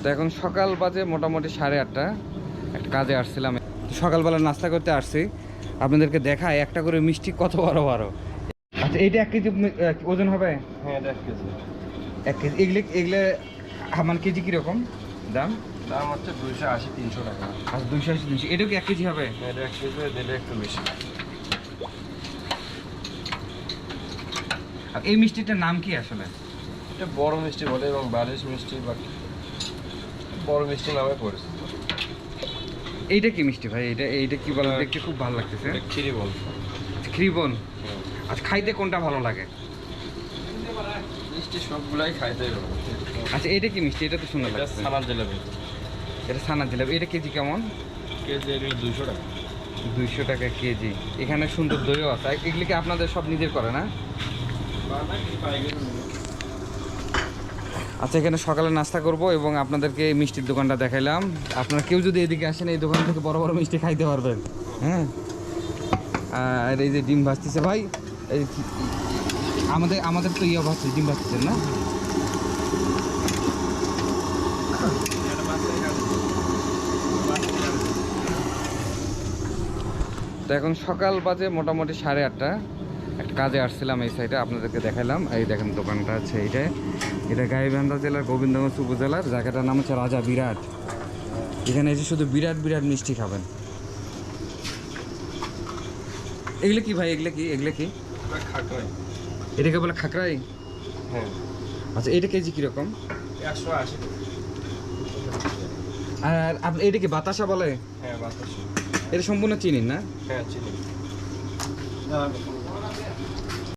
তো এখন সকাল বাজে মোটামুটি 8:30। একটা কাজে আসছিলাম, সকালবেলা নাস্তা করতে আসছি। আপনাদেরকে দেখায় একটা করে মিষ্টি কত বড় বড়। আচ্ছা, এইটা 1 কেজি ওজন হবে? হ্যাঁ, এটা 1 কেজি। 1 কেজি। এগুলো এগুলো আমার কেজি কীরকম দাম? দাম হচ্ছে 280-300 টাকা। আচ্ছা, 280-300। এটাও কি 1 কেজি হবে? হ্যাঁ, এটা 1 কেজি, এটা একটু বেশি। আর এই মিষ্টিটার নাম কি আসলে? এটা বড় মিষ্টি বলে এবং বালিশ মিষ্টি বা বড় মিষ্টি নামে পড়েছে। এইটা কি মিষ্টি ভাই? এইটা কি বলে? দেখতে খুব ভালো লাগতেছে। এটা ক্ষীরি বল। খিরিবন। আচ্ছা, খাইতে কোনটা ভালো লাগে? মিষ্টি সবগুলাই খাইতে ভালো। আচ্ছা, এটা কি মিষ্টি? এটা তো সুন্দর এটা লাগছে। ছানার জিলাপি। এটা ছানার জিলাপি। এটা কেজি কেমন? কেজি এগুলো 200 টাকা। 200 টাকা কেজি। এখানে সুন্দর দইও আছে। এগুলি কি আপনাদের সব নিজের করে না? আচ্ছা, এখানে সকালে নাস্তা করব এবং আপনাদেরকে এই মিষ্টির দোকানটা দেখাইলাম। আপনারা কেউ যদি এদিকে আসেন, এই দোকান থেকে বড় বড় মিষ্টি খাইতে পারবেন। হ্যাঁ, আর এই যে ডিম ভাজতেছে ভাই। এই আমাদের তো ইয়ে ভাজছে, ডিম ভাজতেছেন না? তো এখন সকাল বাজে মোটামুটি 8:30। একটা কাজে আসছিলাম এই সাইডে, আপনাদেরকে দেখালাম। এই দেখেন দোকানটা আছে এইটাই। এটা গাইবান্ধা জেলার গোবিন্দগঞ্জ উপজেলার, জায়গাটার নাম হচ্ছে রাজা বিরাট। এখানে এসে শুধু বিরাট বিরাট মিষ্টি খাবেন। এগুলো কি ভাই? এগুলো কি? খাকড়াই। এটাকে বলে খাকরাই? হ্যাঁ। আচ্ছা, এটা কেজি কীরকম? 180 টাকা। আর আপনি এটা কি বাতাসা বলে? হ্যাঁ, বাতাসা। এটা সম্পূর্ণ চিনি না? হ্যাঁ, চিনি।